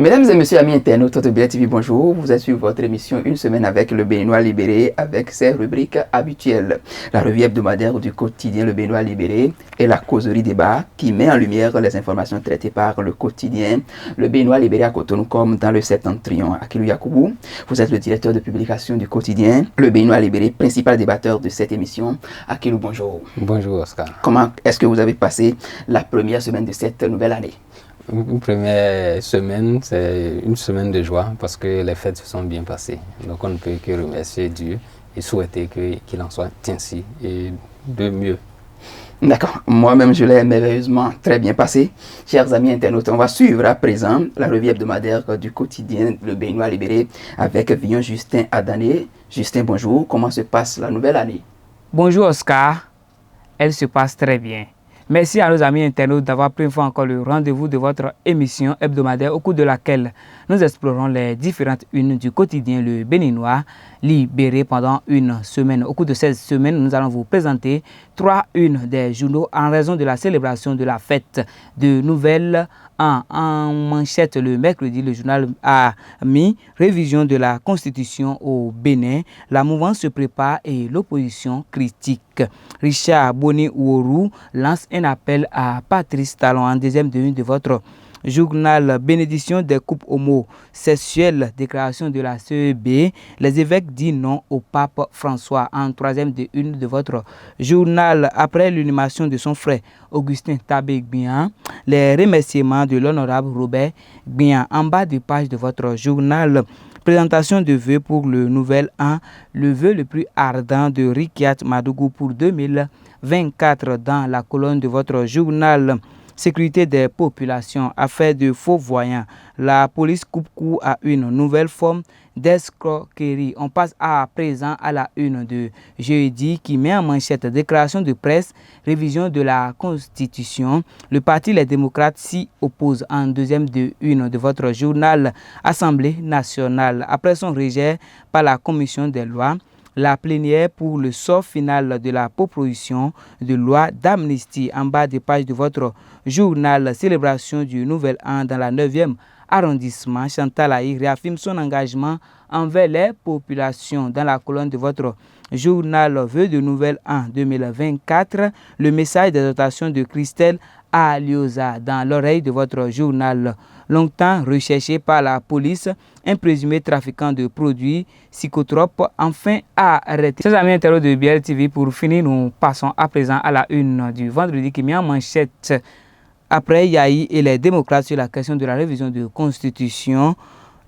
Mesdames et messieurs, amis internautes de BL TV, bonjour. Vous êtes sur votre émission Une semaine avec le Béninois libéré avec ses rubriques habituelles. La revue hebdomadaire du quotidien Le Béninois libéré et la causerie débat qui met en lumière les informations traitées par le quotidien Le Béninois libéré à Cotonou comme dans le Septentrion. Akilou Yakoubou, vous êtes le directeur de publication du quotidien Le Béninois libéré, principal débatteur de cette émission. Akilou, bonjour. Bonjour Oscar. Comment est-ce que vous avez passé la première semaine de cette nouvelle année? Une première semaine, c'est une semaine de joie parce que les fêtes se sont bien passées. Donc on ne peut que remercier Dieu et souhaiter qu'il en soit ainsi et de mieux. D'accord, moi-même je l'ai merveilleusement très bien passé. Chers amis internautes, on va suivre à présent la revue hebdomadaire du quotidien Le Béninois libéré avec Vion Justin Adané. Justin, bonjour, comment se passe la nouvelle année? Bonjour Oscar, elle se passe très bien. Merci à nos amis internautes d'avoir pris une fois encore le rendez-vous de votre émission hebdomadaire au cours de laquelle nous explorons les différentes unes du quotidien Le Béninois libéré pendant une semaine. Au cours de cette semaine, nous allons vous présenter 3 unes des journaux en raison de la célébration de la fête de Nouvel An. En manchette le mercredi, le journal a mis révision de la Constitution au Bénin. La mouvance se prépare et l'opposition critique. Richard Boni-Ouorou lance un appel à Patrice Talon en deuxième de une de votre journal. Bénédiction des couples homosexuels, déclaration de la CEB. Les évêques disent non au pape François en troisième de une de votre journal. Après l'inhumation de son frère Augustin Tabé Gbian, les remerciements de l'honorable Robert Gbian en bas de page de votre journal. Présentation de vœux pour le nouvel an, le vœu le plus ardent de Rikiat Madougou pour 2024 dans la colonne de votre journal. Sécurité des populations, affaire de faux voyants. La police coupe court à une nouvelle forme d'escroquerie. On passe à présent à la une de jeudi qui met en manchette déclaration de presse, révision de la Constitution. Le parti Les Démocrates s'y oppose en deuxième de une de votre journal. Assemblée nationale, après son rejet par la commission des lois, la plénière pour le sort final de la proposition de loi d'amnistie en bas de page de votre journal. Célébration du nouvel an dans la 9e arrondissement. Chantal Aïe réaffirme son engagement envers les populations dans la colonne de votre journal. Vœux de nouvel an 2024. Le message d'exhortation de Christelle Alioza dans l'oreille de votre journal. Longtemps recherché par la police, un présumé trafiquant de produits psychotropes enfin arrêté. Chers amis internautes de BL TV, pour finir, nous passons à présent à la une du vendredi qui met en manchette après Yahi et les démocrates sur la question de la révision de la Constitution.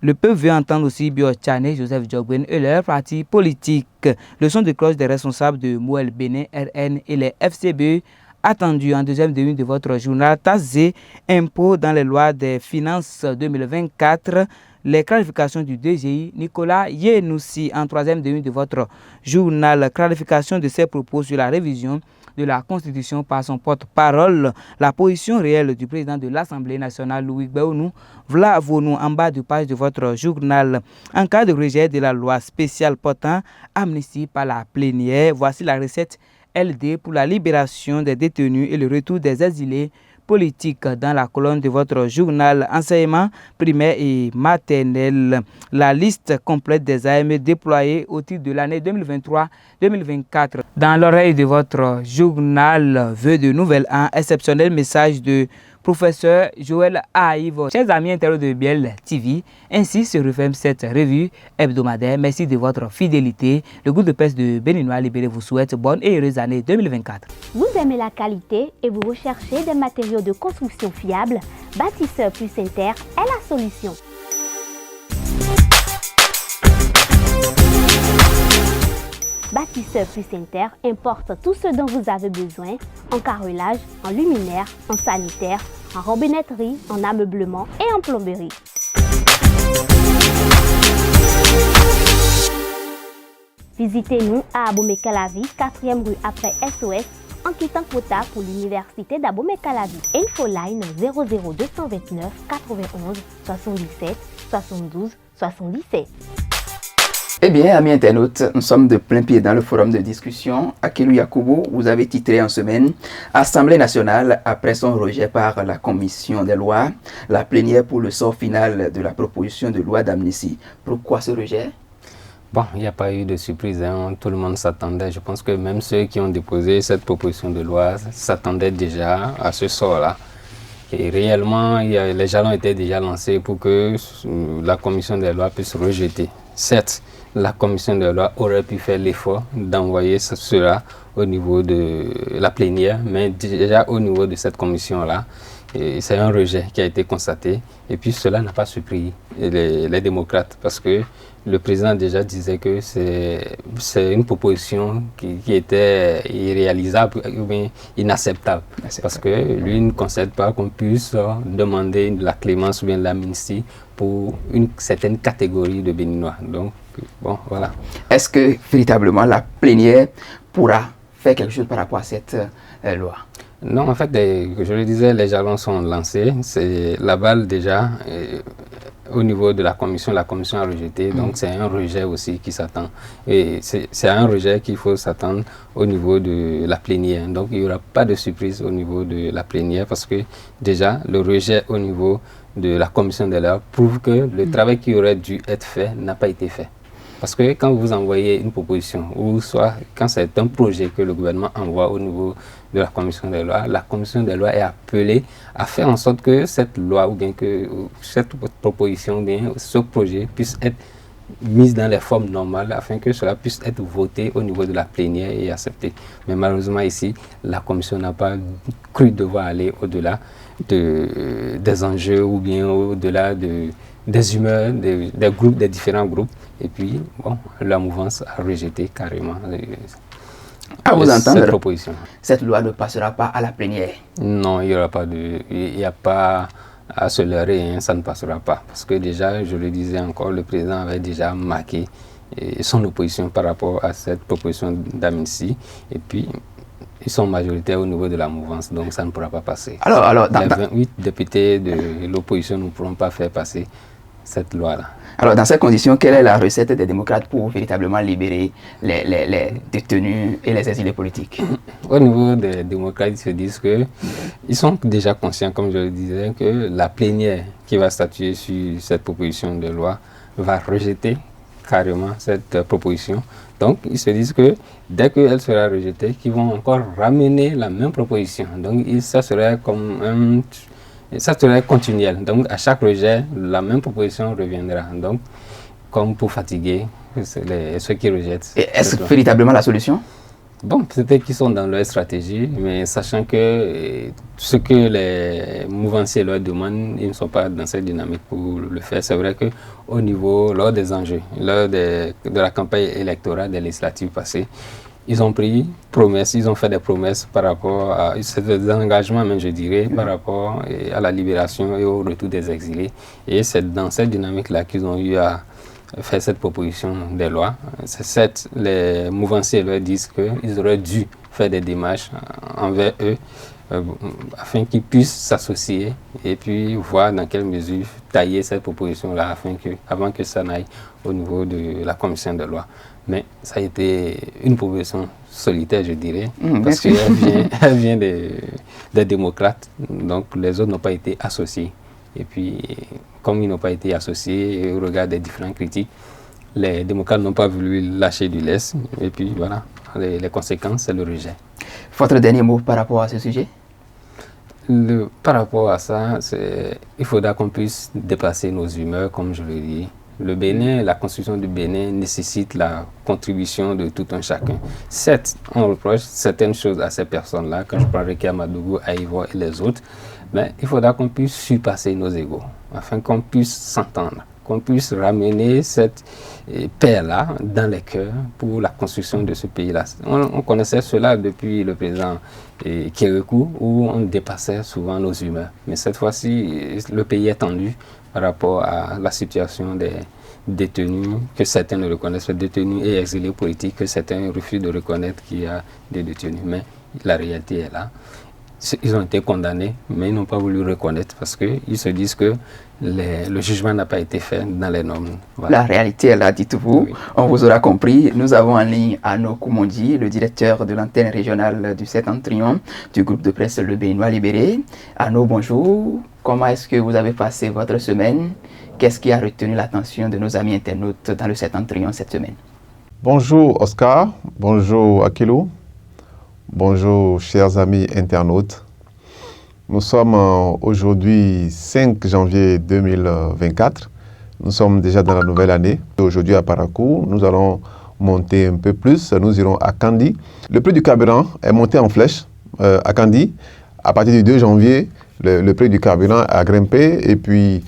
Le peuple veut entendre aussi Bio Tchane, Joseph Jogben et leurs partis politiques. Le son de cloche des responsables de Mouel Bénin, RN et les FCB attendu en deuxième de une de votre journal. Taxé impôt dans les lois des finances 2024. Les clarifications du DGI. Nicolas Yenoussi en troisième de une de votre journal. Clarification de ses propos sur la révision de la Constitution par son porte-parole. La position réelle du président de l'Assemblée nationale, Louis Béounou, voilà vos en bas de page de votre journal. En cas de rejet de la loi spéciale portant amnistie par la plénière, voici la recette LD pour la libération des détenus et le retour des exilés politiques dans la colonne de votre journal. Enseignement primaire et maternel. La liste complète des AME déployées au titre de l'année 2023-2024. Dans l'oreille de votre journal, vœux de nouvel an, exceptionnel message de professeur Joël Aïve. Chers amis internautes de BL TV, ainsi se referme cette revue hebdomadaire. Merci de votre fidélité. Le groupe de presse de Béninois libéré vous souhaite bonne et heureuse année 2024. Vous aimez la qualité et vous recherchez des matériaux de construction fiables? Bâtisseur plus Inter est la solution. Bâtisseur plus Inter importe tout ce dont vous avez besoin en carrelage, en luminaire, en sanitaire, en robinetterie, en ameublement et en plomberie. Visitez-nous à Abomey-Calavi, 4e rue après SOS, en quittant Kota pour l'université d'Abomey-Calavi. Infoline 00229 91 77 72 77. Eh bien, amis internautes, nous sommes de plein pied dans le forum de discussion. Akilou Yakubu, vous avez titré en semaine Assemblée nationale après son rejet par la commission des lois, la plénière pour le sort final de la proposition de loi d'amnistie. Pourquoi ce rejet? Bon, il n'y a pas eu de surprise, hein. Tout le monde s'attendait. Je pense que même ceux qui ont déposé cette proposition de loi s'attendaient déjà à ce sort-là. Et réellement, les jalons étaient déjà lancés pour que la commission des lois puisse rejeter. Certes, la commission des lois aurait pu faire l'effort d'envoyer cela au niveau de la plénière, mais déjà au niveau de cette commission-là, c'est un rejet qui a été constaté. Et puis cela n'a pas surpris les démocrates parce que le président déjà disait que c'est une proposition qui était irréalisable ou bien inacceptable. Parce que lui ne concède pas qu'on puisse demander de la clémence ou bien de l'amnistie pour une certaine catégorie de Béninois. Donc, bon, voilà. Est-ce que véritablement la plénière pourra faire quelque chose par rapport à cette loi? Non, en fait, je le disais, les jalons sont lancés. C'est la balle déjà au niveau de la commission a rejeté. Donc, c'est un rejet aussi qui s'attend. Et c'est un rejet qu'il faut s'attendre au niveau de la plénière. Donc, il n'y aura pas de surprise au niveau de la plénière parce que déjà, le rejet au niveau de la commission des lois prouve que le travail qui aurait dû être fait n'a pas été fait. Parce que quand vous envoyez une proposition, ou soit quand c'est un projet que le gouvernement envoie au niveau de la commission des lois est appelée à faire en sorte que cette loi ou bien que cette proposition ou bien ce projet puisse être mise dans les formes normales afin que cela puisse être voté au niveau de la plénière et accepté. Mais malheureusement ici, la commission n'a pas cru devoir aller au-delà des enjeux ou bien au-delà des humeurs, des groupes, des différents groupes. Et puis, bon, la mouvance a rejeté carrément à vous entendre, cette proposition. Cette loi ne passera pas à la plénière? Non, il n'y a pas à se leurrer, hein, ça ne passera pas. Parce que déjà, je le disais encore, le président avait déjà marqué son opposition par rapport à cette proposition d'amnistie. Et puis, ils sont majoritaires au niveau de la mouvance, donc ça ne pourra pas passer. Alors, les 28 députés de l'opposition ne pourront pas faire passer cette loi-là. Alors, dans ces conditions, quelle est la recette des démocrates pour véritablement libérer les détenus et les exilés politiques? Au niveau des démocrates, ils se disent qu'ils sont déjà conscients, comme je le disais, que la plénière qui va statuer sur cette proposition de loi va rejeter carrément cette proposition. Donc, ils se disent que dès qu'elle sera rejetée, qu'ils vont encore ramener la même proposition. Donc, ça serait comme ça serait continuel. Donc, à chaque rejet, la même proposition reviendra. Donc, comme pour fatiguer ceux qui rejettent. Et est-ce véritablement la solution? Bon, peut-être qu'ils sont dans leur stratégie, mais sachant que ce que les mouvanciers leur demandent, ils ne sont pas dans cette dynamique pour le faire. C'est vrai qu'au niveau, lors des enjeux, lors de la campagne électorale des législatives passées, ils ont pris promesses, ils ont fait des promesses par rapport à des engagements, même je dirais, par rapport à la libération et au retour des exilés. Et c'est dans cette dynamique-là qu'ils ont eu à faire cette proposition des lois. Les mouvanciers leur disent qu'ils auraient dû faire des démarches envers eux afin qu'ils puissent s'associer et puis voir dans quelle mesure tailler cette proposition-là avant que ça n'aille au niveau de la commission de loi. Mais ça a été une proposition solitaire, je dirais, parce qu'elle vient des démocrates, donc les autres n'ont pas été associés. Et puis, comme ils n'ont pas été associés au regard des différentes critiques, les démocrates n'ont pas voulu lâcher du lest. Et puis voilà, les conséquences, c'est le rejet. Votre dernier mot par rapport à ce sujet? Par rapport à ça, il faudra qu'on puisse dépasser nos humeurs, comme je le dis. Le Bénin, la construction du Bénin nécessite la contribution de tout un chacun. Certes, on reproche certaines choses à ces personnes-là, quand je parle de Kamadougou, Aïvo et les autres, mais il faudra qu'on puisse surpasser nos égos, afin qu'on puisse s'entendre, qu'on puisse ramener cette paix-là dans les cœurs pour la construction de ce pays-là. On connaissait cela depuis le président Kérékou, où on dépassait souvent nos humeurs. Mais cette fois-ci, le pays est tendu par rapport à la situation des détenus, que certains ne reconnaissent, les détenus et exilés politiques, que certains refusent de reconnaître qu'il y a des détenus. Mais la réalité est là. Ils ont été condamnés, mais ils n'ont pas voulu reconnaître parce qu'ils se disent que le jugement n'a pas été fait dans les normes. Voilà. La réalité est là, dites-vous. Oui. On vous aura compris. Nous avons en ligne Arnaud Koumondi, le directeur de l'antenne régionale du Septentrion du groupe de presse Le Béninois Libéré. Arnaud, bonjour. Comment est-ce que vous avez passé votre semaine? Qu'est-ce qui a retenu l'attention de nos amis internautes dans le Septentrion cette semaine? Bonjour Oscar, bonjour Akilo, bonjour chers amis internautes. Nous sommes aujourd'hui 5 janvier 2024. Nous sommes déjà dans la nouvelle année. Aujourd'hui à Parakou, nous allons monter un peu plus. Nous irons à Kandi. Le prix du carburant est monté en flèche à Kandi. À partir du 2 janvier, le prix du carburant a grimpé et puis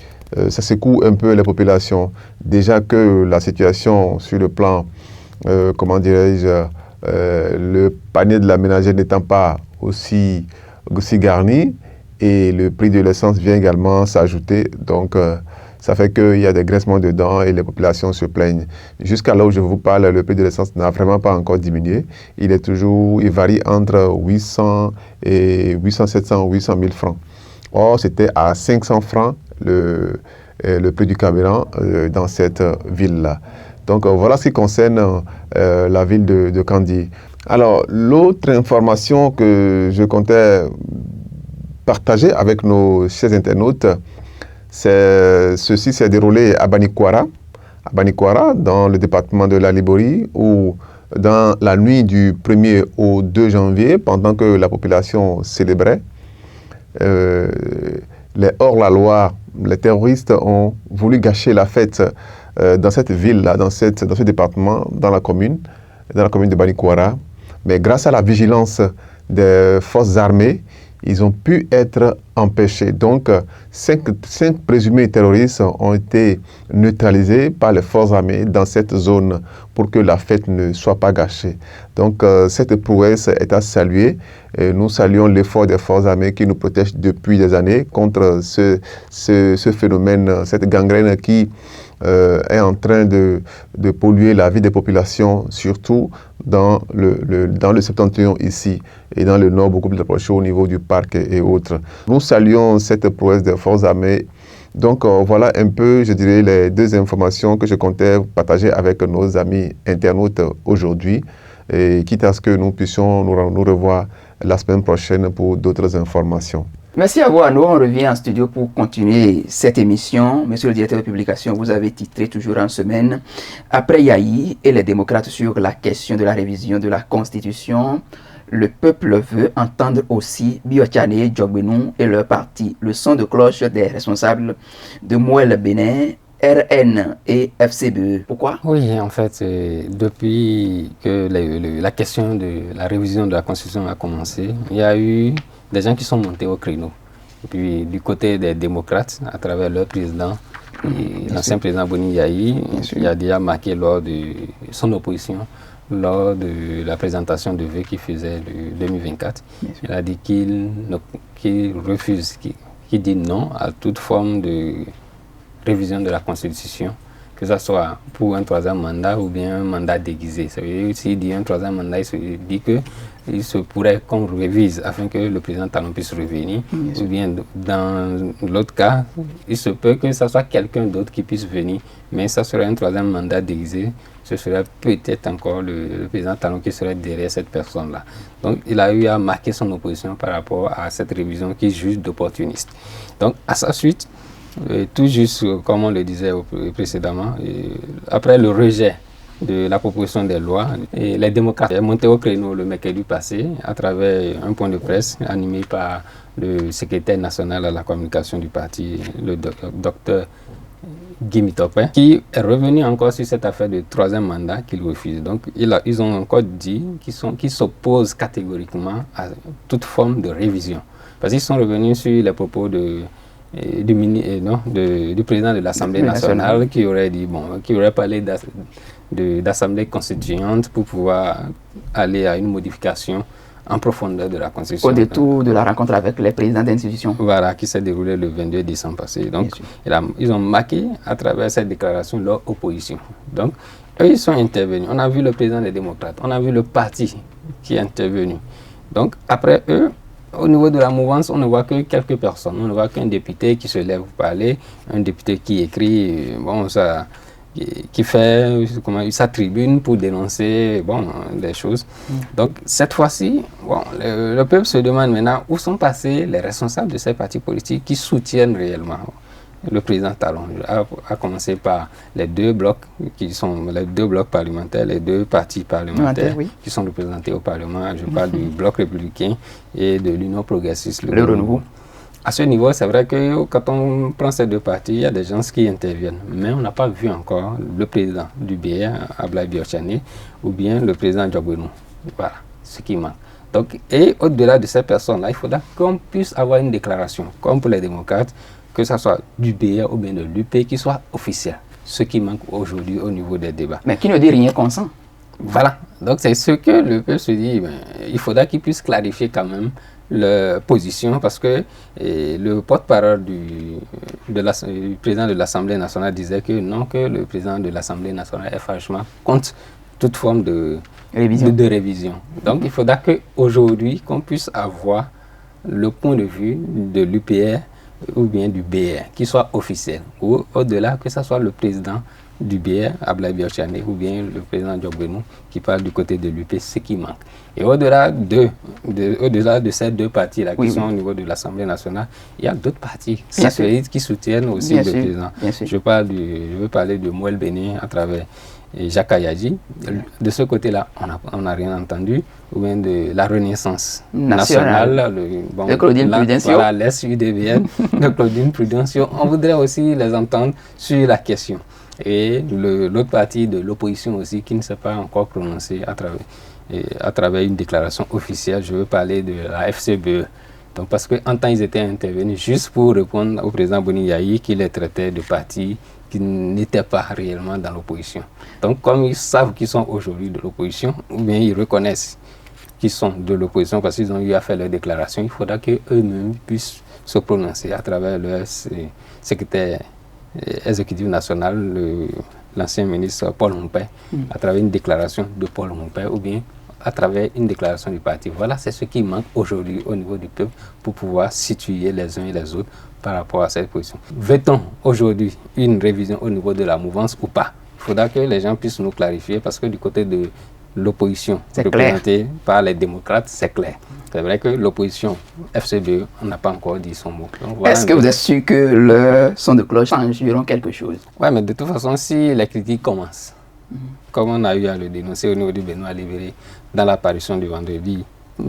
ça secoue un peu les populations. Déjà que la situation sur le plan, comment dirais-je, le panier de la ménagère n'étant pas aussi garni, et le prix de l'essence vient également s'ajouter. Donc, ça fait qu'il y a des graissements dedans et les populations se plaignent. Jusqu'à là où je vous parle, le prix de l'essence n'a vraiment pas encore diminué. Il varie entre 800 et 700 ou 800 000 francs. Or, c'était à 500 francs le prix du carburant dans cette ville-là. Donc, voilà ce qui concerne la ville de Kandi. Alors, l'autre information que je comptais partager avec nos chers internautes, ceci s'est déroulé à Banikwara, dans le département de la Libori, où dans la nuit du 1er au 2 janvier, pendant que la population célébrait, les hors-la-loi, les terroristes ont voulu gâcher la fête dans cette ville-là, dans ce département, dans la commune de Banikwara. Mais grâce à la vigilance des forces armées, ils ont pu être empêchés. Donc, 5 présumés terroristes ont été neutralisés par les forces armées dans cette zone pour que la fête ne soit pas gâchée. Donc, cette prouesse est à saluer. Et nous saluons l'effort des forces armées qui nous protègent depuis des années contre ce phénomène, cette gangrène qui est en train de polluer la vie des populations, surtout dans le septentrion ici et dans le nord beaucoup plus approché au niveau du parc et autres. Nous saluons cette prouesse des forces armées. Donc voilà un peu, je dirais, les 2 informations que je comptais partager avec nos amis internautes aujourd'hui, et quitte à ce que nous puissions nous revoir la semaine prochaine pour d'autres informations. Merci à vous, Arnaud. On revient en studio pour continuer cette émission. Monsieur le directeur de publication, vous avez titré toujours en semaine « Après Yahi et les démocrates sur la question de la révision de la Constitution, le peuple veut entendre aussi Biotiane, Djogbenou et leur parti. Le son de cloche des responsables de Mouel Bénin, RN et FCBE. Pourquoi? Oui, en fait, depuis que la question de la révision de la Constitution a commencé, il y a eu des gens qui sont montés au créneau. Et puis, du côté des démocrates, à travers leur président, l'ancien président Boni Yahi, il a déjà marqué lors de son opposition, lors de la présentation de vœux qu'il faisait de 2024. Il a dit qu'il refuse, qu'il dit non à toute forme de révision de la Constitution, que ce soit pour un 3e mandat ou bien un mandat déguisé. Ça veut dire, s'il dit un 3e mandat, il se dit qu'il se pourrait qu'on révise afin que le président Talon puisse revenir. Ou bien dans l'autre cas, il se peut que ce soit quelqu'un d'autre qui puisse venir, mais ça serait un 3e mandat déguisé. Ce serait peut-être encore le président Talon qui serait derrière cette personne-là. Donc il a eu à marquer son opposition par rapport à cette révision qu'il juge d'opportuniste. Donc à sa suite, tout juste comme on le disait précédemment, après le rejet de la proposition des lois, et les démocrates sont montés au créneau le mercredi passé à travers un point de presse animé par le secrétaire national à la communication du parti, le docteur Guy Mitopin, qui est revenu encore sur cette affaire de 3e mandat qu'il refuse. Donc ils ont encore dit qu'ils s'opposent catégoriquement à toute forme de révision. Parce qu'ils sont revenus sur les propos du président de l'Assemblée nationale qui aurait dit, qui aurait parlé d'assemblée constituante pour pouvoir aller à une modification en profondeur de la Constitution. Au détour de la rencontre avec les présidents d'institutions. Voilà, qui s'est déroulée le 22 décembre passé. Donc, ils ont marqué à travers cette déclaration leur opposition. Donc, eux, ils sont intervenus. On a vu le président des démocrates, on a vu le parti qui est intervenu. Donc, après eux, au niveau de la mouvance, on ne voit que quelques personnes. On ne voit qu'un député qui se lève pour parler, un député qui écrit, qui fait sa tribune pour dénoncer des choses. Donc cette fois-ci, le peuple se demande maintenant où sont passés les responsables de ces partis politiques qui soutiennent réellement le président Talon, à commencer par les deux blocs parlementaires, les deux partis parlementaires qui sont représentés au Parlement. Je parle du bloc républicain et de l'Union progressiste, le Renouveau. À ce niveau, c'est vrai que quand on prend ces deux partis, il y a des gens qui interviennent. Mais on n'a pas vu encore le président du BR, Ablaye Biorchane, ou bien le président Diogbenou. Voilà, ce qui manque. Donc, et au-delà de ces personnes-là, il faudra qu'on puisse avoir une déclaration, comme pour les démocrates, que ce soit du BR ou bien de l'UP, qui soit officiel. Ce qui manque aujourd'hui au niveau des débats. Mais qui ne dit rien consent. Voilà. Donc, c'est ce que le peuple se dit. Il faudra qu'il puisse clarifier quand même leur position, parce que le porte-parole du président de l'Assemblée nationale disait que non, que le président de l'Assemblée nationale est franchement contre toute forme de révision. Donc, il faudra qu'aujourd'hui, qu'on puisse avoir le point de vue de l'UPR ou bien du BR, qui soit officiel, ou au-delà, que ce soit le président du BR, Ablaye Biorchane, ou bien le président Diogbenou, qui parle du côté de l'UP, ce qui manque. Et au-delà de ces deux partis-là, qui sont au niveau de l'Assemblée nationale, il y a d'autres partis qui soutiennent aussi le président. Je veux parler de Mouel Béné à travers Jacques Ayadji. De ce côté-là, on n'a rien entendu. Ou bien de la Renaissance nationale, de Claudine Prudencio. Voilà, l'SUDBN de Claudine Prudencio. On voudrait aussi les entendre sur la question. Et l'autre partie de l'opposition aussi, qui ne s'est pas encore prononcée à travers une déclaration officielle. Je veux parler de la FCBE. Donc, parce qu'en temps, ils étaient intervenus juste pour répondre au président Boni Yayi, qui les traitait de partis qui n'étaient pas réellement dans l'opposition. Donc, comme ils savent qu'ils sont aujourd'hui de l'opposition, ou bien ils reconnaissent qu'ils sont de l'opposition parce qu'ils ont eu à faire leur déclaration, il faudra qu'eux-mêmes puissent se prononcer à travers leur secrétaire exécutif national, l'ancien ministre Paul Mompé, à travers une déclaration de Paul Mompé, ou bien à travers une déclaration du parti. Voilà, c'est ce qui manque aujourd'hui au niveau du peuple pour pouvoir situer les uns et les autres par rapport à cette position. Veut-on aujourd'hui une révision au niveau de la mouvance ou pas? Il faudra que les gens puissent nous clarifier, parce que du côté de l'opposition représentée par les démocrates, c'est clair. C'est vrai que l'opposition FCBE, on n'a pas encore dit son mot. Voilà. Est-ce que vous êtes sûr que le son de cloche changeront quelque chose? Oui, mais de toute façon, si les critiques commencent, comme on a eu à le dénoncer au niveau du Benoît Libéré dans l'apparition du vendredi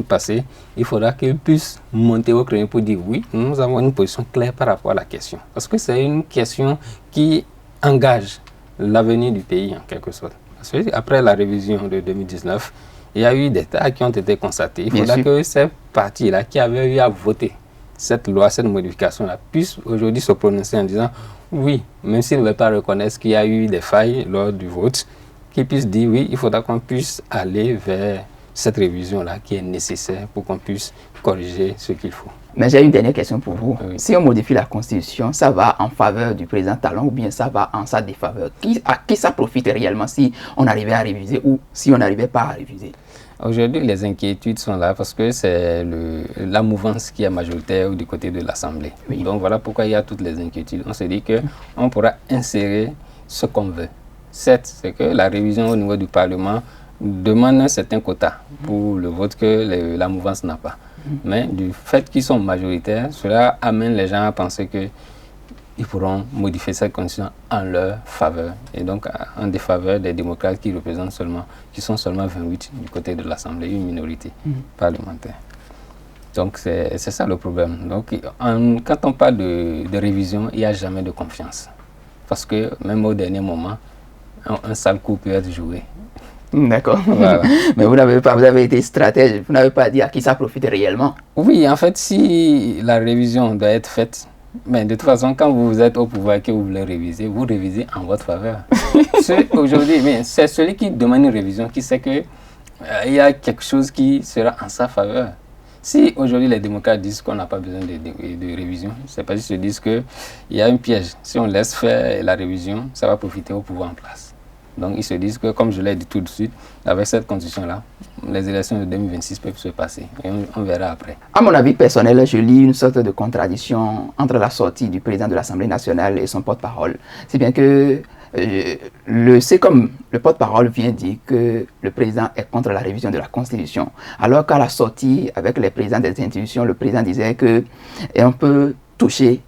passé, il faudra qu'il puisse monter au créneau pour dire oui, nous avons une position claire par rapport à la question. Parce que c'est une question qui engage l'avenir du pays en quelque sorte. Parce que après la révision de 2019, il y a eu des tas qui ont été constatés. Il faudra que ces partis-là qui avaient eu à voter cette loi, cette modification-là, puissent aujourd'hui se prononcer en disant oui, même s'ils ne veulent pas reconnaître qu'il y a eu des failles lors du vote, qu'ils puissent dire oui, il faudra qu'on puisse aller vers cette révision-là qui est nécessaire pour qu'on puisse corriger ce qu'il faut. Mais j'ai une dernière question pour vous. Oui. Si on modifie la Constitution, ça va en faveur du président Talon ou bien ça va en sa défaveur? À qui ça profite réellement si on arrivait à réviser ou si on n'arrivait pas à réviser? Aujourd'hui, les inquiétudes sont là parce que c'est la mouvance qui est majoritaire du côté de l'Assemblée. Oui. Donc voilà pourquoi il y a toutes les inquiétudes. On se dit qu'on pourra insérer ce qu'on veut. Certes, c'est que la révision au niveau du Parlement demande un certain quota pour le vote que la mouvance n'a pas. Mais du fait qu'ils sont majoritaires, cela amène les gens à penser qu'ils pourront modifier cette constitution en leur faveur. Et donc en défaveur des démocrates qui sont seulement 28 du côté de l'Assemblée, une minorité parlementaire. Donc c'est ça le problème. Donc quand on parle de révision, il n'y a jamais de confiance. Parce que même au dernier moment, un sale coup peut être joué. D'accord. Voilà. Mais vous avez été stratège, vous n'avez pas dit à qui ça profite réellement. Oui, en fait, si la révision doit être faite, mais de toute façon, quand vous êtes au pouvoir et que vous voulez réviser, vous révisez en votre faveur. Aujourd'hui, c'est celui qui demande une révision qui sait qu'il y a quelque chose qui sera en sa faveur. Si aujourd'hui les démocrates disent qu'on n'a pas besoin de révision, c'est parce qu'ils se disent qu'il y a un piège. Si on laisse faire la révision, ça va profiter au pouvoir en place. Donc ils se disent que, comme je l'ai dit tout de suite, avec cette constitution-là, les élections de 2026 peuvent se passer. Et on verra après. À mon avis personnel, je lis une sorte de contradiction entre la sortie du président de l'Assemblée nationale et son porte-parole. C'est bien que c'est comme le porte-parole vient dire que le président est contre la révision de la Constitution. Alors qu'à la sortie, avec les présidents des institutions, le président disait qu'on peut toucher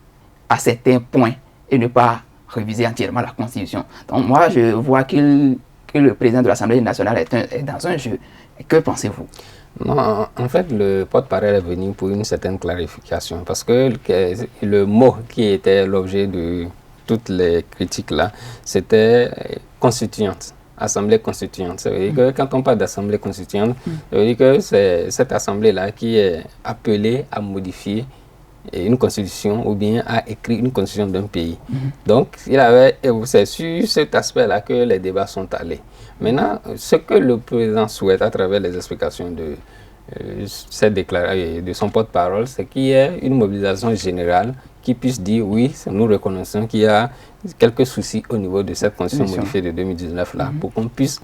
à certains points et ne pas réviser entièrement la Constitution. Donc moi, je vois que le président de l'Assemblée nationale est dans un jeu. Que pensez-vous? Non, en fait, le porte-parole est venu pour une certaine clarification parce que le mot qui était l'objet de toutes les critiques là, c'était constituante, assemblée constituante. Ça veut dire que quand on parle d'assemblée constituante, ça veut dire que c'est cette assemblée-là qui est appelée à modifier une constitution ou bien à écrire une constitution d'un pays. Donc, c'est sur cet aspect-là que les débats sont allés. Maintenant, ce que le président souhaite à travers les explications de son porte-parole, c'est qu'il y ait une mobilisation générale qui puisse dire oui, nous reconnaissons qu'il y a quelques soucis au niveau de cette constitution modifiée de 2019 là, pour qu'on puisse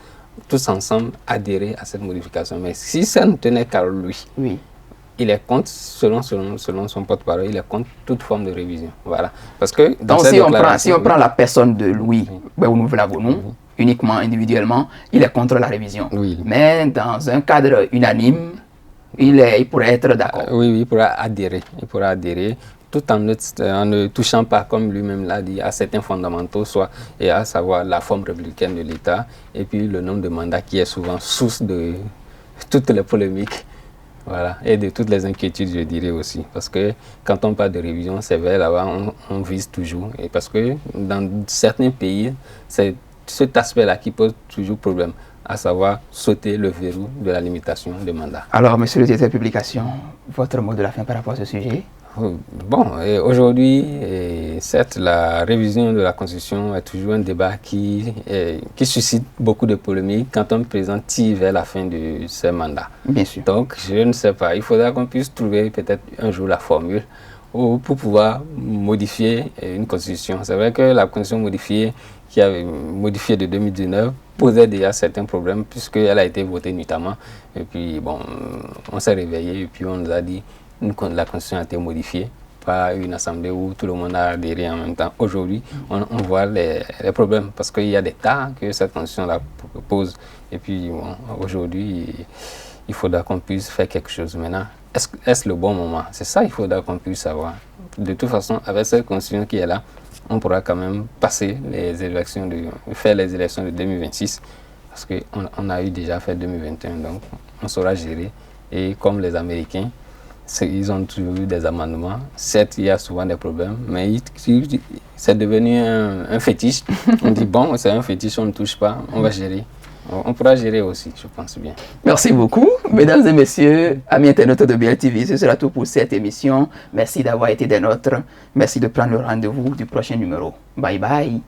tous ensemble adhérer à cette modification. Mais si ça ne tenait qu'à lui, il est contre, selon son porte-parole, il est contre toute forme de révision. Voilà. Parce que donc si on prend la personne de Louis Bounouvla-Bonou, uniquement individuellement, il est contre la révision. Mais dans un cadre unanime, il pourrait être d'accord. Oui, il pourra adhérer. Il pourra adhérer tout en ne touchant pas, comme lui-même l'a dit, à certains fondamentaux, et à savoir la forme républicaine de l'État, et puis le nombre de mandats qui est souvent source de toutes les polémiques. Voilà, et de toutes les inquiétudes, je dirais aussi. Parce que quand on parle de révision, c'est vrai, là-bas, on vise toujours. Et parce que dans certains pays, c'est cet aspect-là qui pose toujours problème, à savoir sauter le verrou de la limitation des mandats. Alors, monsieur le directeur de publication, votre mot de la fin par rapport à ce sujet? Bon, aujourd'hui, certes, la révision de la Constitution est toujours un débat qui suscite beaucoup de polémiques quand un président tire vers la fin de ses mandats. Bien sûr. Donc, je ne sais pas, il faudra qu'on puisse trouver peut-être un jour la formule pour pouvoir modifier une Constitution. C'est vrai que la Constitution modifiée, qui avait modifié de 2019, posait déjà certains problèmes puisqu'elle a été votée nuitamment. Et puis, bon, on s'est réveillé et puis on nous a dit la Constitution a été modifiée par une assemblée où tout le monde a adhéré en même temps. Aujourd'hui, on voit les problèmes parce qu'il y a des tas que cette Constitution-là pose. Et puis, bon, aujourd'hui, il faudra qu'on puisse faire quelque chose. Maintenant, est-ce le bon moment? C'est ça qu'il faudra qu'on puisse savoir. De toute façon, avec cette Constitution qui est là, on pourra quand même passer faire les élections de 2026 parce qu'on a eu déjà fait 2021, donc on saura gérer. Et comme les Américains, ils ont toujours eu des amendements. Certes, il y a souvent des problèmes, mais c'est devenu un fétiche. On dit bon, c'est un fétiche, on ne touche pas, on va gérer. On pourra gérer aussi, je pense bien. Merci beaucoup. Mesdames et messieurs, amis internautes de BLTV, ce sera tout pour cette émission. Merci d'avoir été des nôtres. Merci de prendre le rendez-vous du prochain numéro. Bye bye.